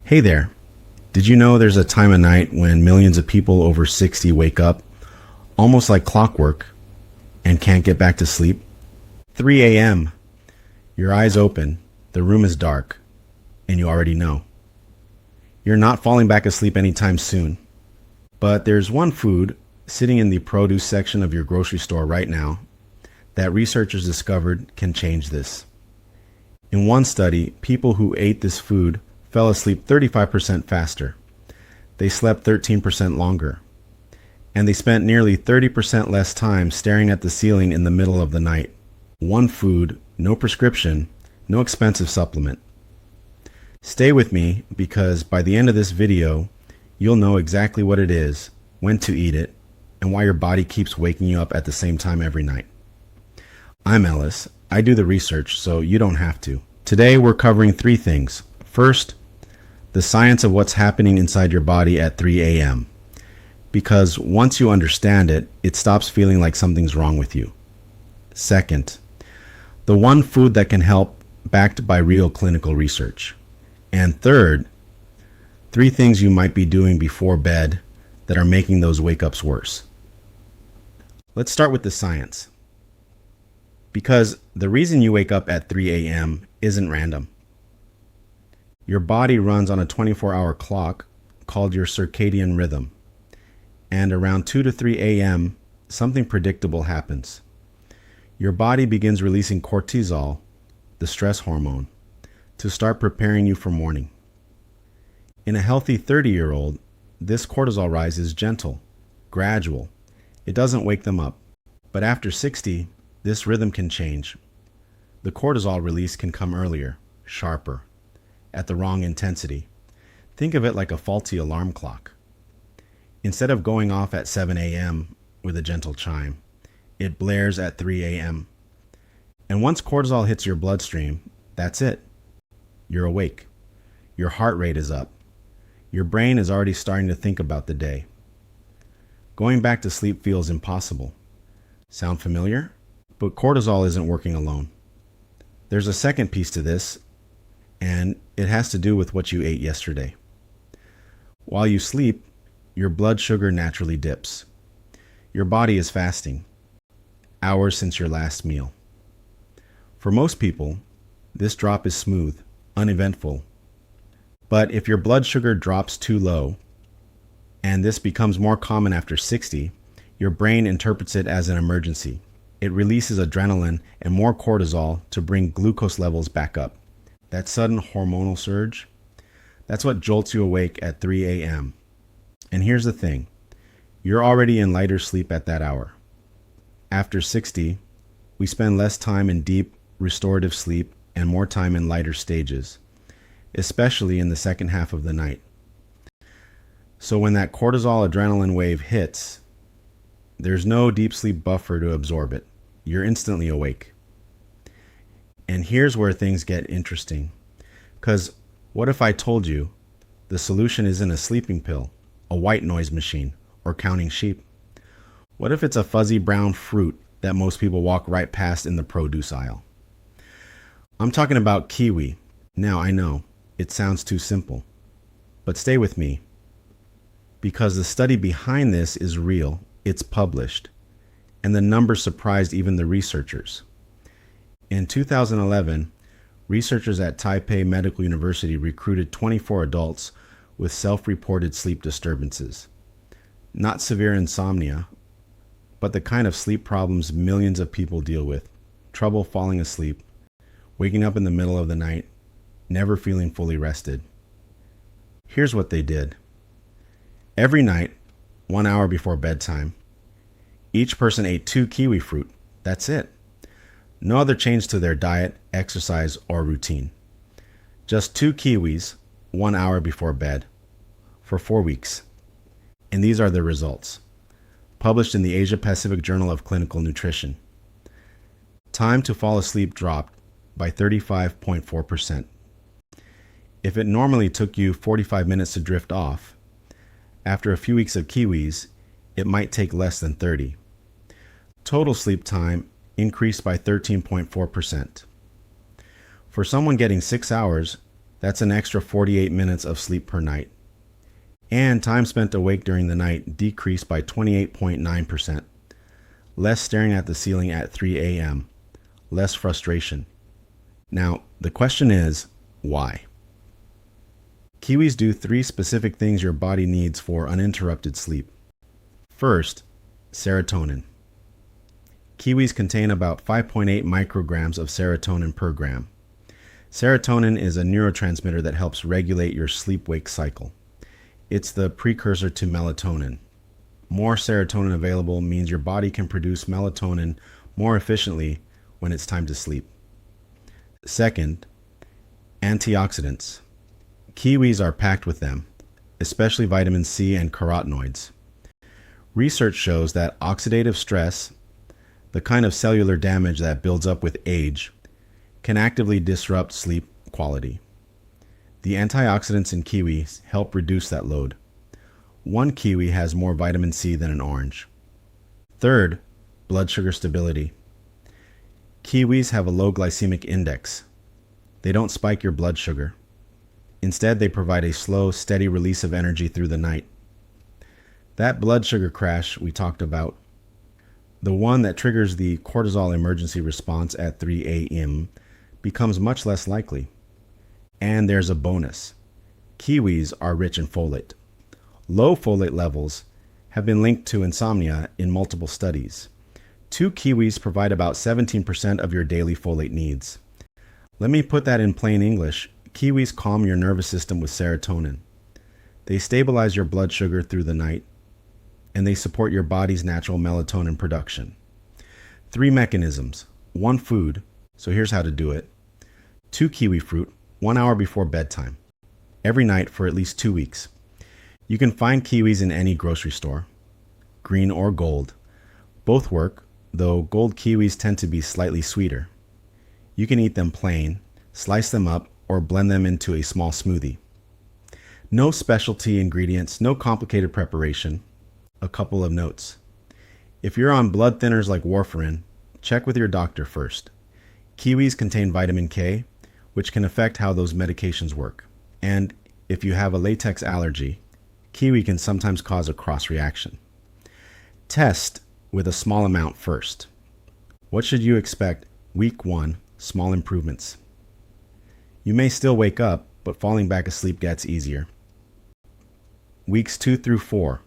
Hey there. Did you know there's a time of night when millions of people over 60 wake up, almost like clockwork, and can't get back to sleep? 3 a.m. Your eyes open, the room is dark, and you already know. You're not falling back asleep anytime soon. But there's one food sitting in the produce section of your grocery store right now that researchers discovered can change this. In one study, people who ate this food fell asleep 35% faster. They slept 13% longer. And they spent nearly 30% less time staring at the ceiling in the middle of the night. One food, no prescription, no expensive supplement. Stay with me because by the end of this video, you'll know exactly what it is, when to eat it, and why your body keeps waking you up at the same time every night. I'm Ellis. I do the research, so you don't have to. Today we're covering 3 things. First, the science of what's happening inside your body at 3 a.m. Because once you understand it, it stops feeling like something's wrong with you. Second, the one food that can help, backed by real clinical research. And third, 3 things you might be doing before bed that are making those wake-ups worse. Let's start with the science. Because the reason you wake up at 3 a.m. isn't random. Your body runs on a 24-hour clock called your circadian rhythm. And around 2 to 3 a.m., something predictable happens. Your body begins releasing cortisol, the stress hormone, to start preparing you for morning. In a healthy 30-year-old, this cortisol rise is gentle, gradual. It doesn't wake them up. But after 60, this rhythm can change. The cortisol release can come earlier, sharper, at the wrong intensity. Think of it like a faulty alarm clock. Instead of going off at 7 a.m. with a gentle chime, it blares at 3 a.m. And once cortisol hits your bloodstream, that's it. You're awake. Your heart rate is up. Your brain is already starting to think about the day. Going back to sleep feels impossible. Sound familiar? But cortisol isn't working alone. There's a second piece to this, and it has to do with what you ate yesterday. While you sleep, your blood sugar naturally dips. Your body is fasting, hours since your last meal. For most people, this drop is smooth, uneventful. But if your blood sugar drops too low, and this becomes more common after 60, your brain interprets it as an emergency. It releases adrenaline and more cortisol to bring glucose levels back up. That sudden hormonal surge, that's what jolts you awake at 3 a.m. And here's the thing, you're already in lighter sleep at that hour. After 60, we spend less time in deep, restorative sleep and more time in lighter stages, especially in the second half of the night. So when that cortisol adrenaline wave hits, there's no deep sleep buffer to absorb it. You're instantly awake. And here's where things get interesting. Because what if I told you the solution isn't a sleeping pill, a white noise machine, or counting sheep? What if it's a fuzzy brown fruit that most people walk right past in the produce aisle? I'm talking about kiwi. Now I know, it sounds too simple. But stay with me. Because the study behind this is real, it's published, and the numbers surprised even the researchers. In 2011, researchers at Taipei Medical University recruited 24 adults with self-reported sleep disturbances. Not severe insomnia, but the kind of sleep problems millions of people deal with. Trouble falling asleep, waking up in the middle of the night, never feeling fully rested. Here's what they did. Every night, 1 hour before bedtime, each person ate 2 kiwi fruit. That's it. No other change to their diet, exercise, or routine. Just 2 kiwis, 1 hour before bed, for 4 weeks. And these are the results. Published in the Asia Pacific Journal of Clinical Nutrition. Time to fall asleep dropped by 35.4%. If it normally took you 45 minutes to drift off, after a few weeks of kiwis, it might take less than 30. Total sleep time increased by 13.4%. For someone getting 6 hours, That's an extra 48 minutes of sleep per night. And time spent awake during the night decreased by 28.9%. Less staring at the ceiling at 3 a.m. Less frustration. Now, the question is, why? Kiwis do 3 specific things your body needs for uninterrupted sleep. First, serotonin. Kiwis contain about 5.8 micrograms of serotonin per gram. Serotonin is a neurotransmitter that helps regulate your sleep-wake cycle. It's the precursor to melatonin. More serotonin available means your body can produce melatonin more efficiently when it's time to sleep. Second, antioxidants. Kiwis are packed with them, especially vitamin C and carotenoids. Research shows that oxidative stress, the kind of cellular damage that builds up with age, can actively disrupt sleep quality. The antioxidants in kiwis help reduce that load. One kiwi has more vitamin C than an orange. Third, blood sugar stability. Kiwis have a low glycemic index. They don't spike your blood sugar. Instead, they provide a slow, steady release of energy through the night. That blood sugar crash we talked about, the one that triggers the cortisol emergency response at 3 a.m., becomes much less likely. And there's a bonus. Kiwis are rich in folate. Low folate levels have been linked to insomnia in multiple studies. 2 kiwis provide about 17% of your daily folate needs. Let me put that in plain English. Kiwis calm your nervous system with serotonin. They stabilize your blood sugar through the night, and they support your body's natural melatonin production. 3 mechanisms. 1 food, so here's how to do it. 2 kiwi fruit, 1 hour before bedtime, every night for at least 2 weeks. You can find kiwis in any grocery store, green or gold. Both work, though gold kiwis tend to be slightly sweeter. You can eat them plain, slice them up, or blend them into a small smoothie. No specialty ingredients, no complicated preparation. A couple of notes. If you're on blood thinners like warfarin, check with your doctor first. Kiwis contain vitamin K, which can affect how those medications work. And if you have a latex allergy, kiwi can sometimes cause a cross-reaction. Test with a small amount first. What should you expect? Week 1, small improvements. You may still wake up, but falling back asleep gets easier. Weeks 2 through 4.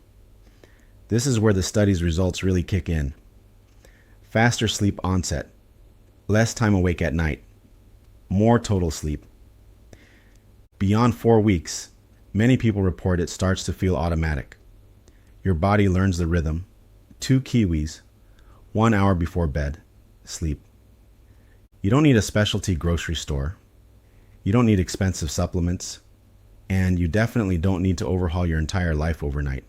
This is where the study's results really kick in. Faster sleep onset. Less time awake at night. More total sleep. Beyond 4 weeks, many people report it starts to feel automatic. Your body learns the rhythm. 2 kiwis, 1 hour before bed, sleep. You don't need a specialty grocery store. You don't need expensive supplements. And you definitely don't need to overhaul your entire life overnight.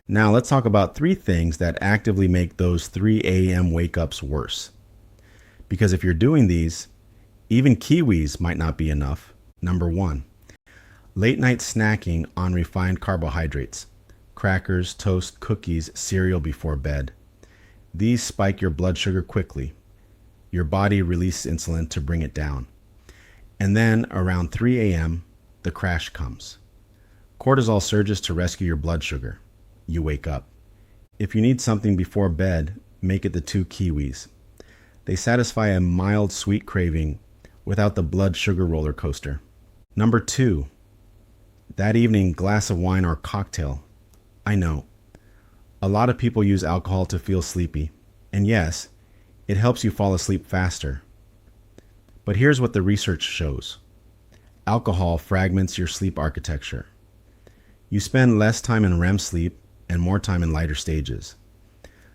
Now let's talk about 3 things that actively make those 3 a.m. wake-ups worse. Because if you're doing these, even kiwis might not be enough. Number 1, late night snacking on refined carbohydrates. Crackers, toast, cookies, cereal before bed. These spike your blood sugar quickly. Your body releases insulin to bring it down. And then around 3 a.m., the crash comes. Cortisol surges to rescue your blood sugar. You wake up. If you need something before bed, make it the 2 kiwis. They satisfy a mild sweet craving without the blood sugar roller coaster. Number 2, that evening glass of wine or cocktail. I know, a lot of people use alcohol to feel sleepy, and yes, it helps you fall asleep faster. But here's what the research shows. Alcohol fragments your sleep architecture. You spend less time in REM sleep and more time in lighter stages.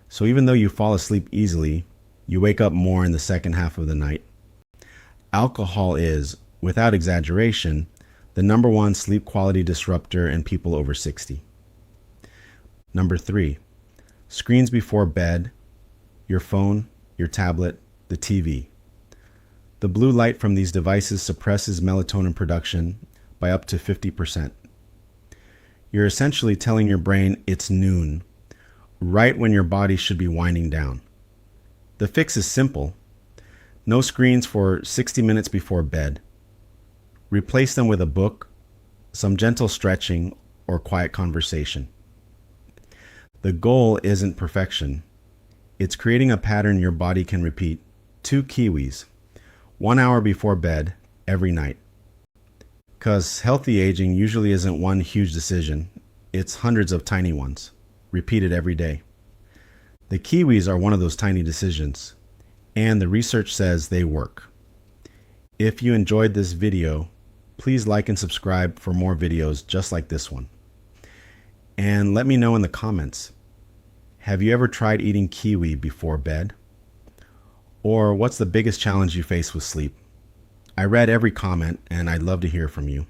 So even though you fall asleep easily, you wake up more in the second half of the night. Alcohol is, without exaggeration, the number 1 sleep quality disruptor in people over 60. Number 3, screens before bed, your phone, your tablet, the TV. The blue light from these devices suppresses melatonin production by up to 50%. You're essentially telling your brain it's noon, right when your body should be winding down. The fix is simple. No screens for 60 minutes before bed. Replace them with a book, some gentle stretching, or quiet conversation. The goal isn't perfection. It's creating a pattern your body can repeat. 2 kiwis, 1 hour before bed, every night. Because healthy aging usually isn't one huge decision, it's hundreds of tiny ones, repeated every day. The kiwis are one of those tiny decisions, and the research says they work. If you enjoyed this video, please like and subscribe for more videos just like this one. And let me know in the comments, have you ever tried eating kiwi before bed? Or what's the biggest challenge you face with sleep? I read every comment and I'd love to hear from you.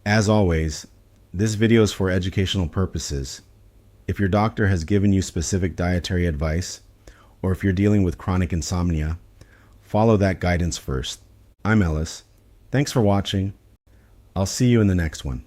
As always, this video is for educational purposes. If your doctor has given you specific dietary advice, or if you're dealing with chronic insomnia, follow that guidance first. I'm Ellis. Thanks for watching. I'll see you in the next one.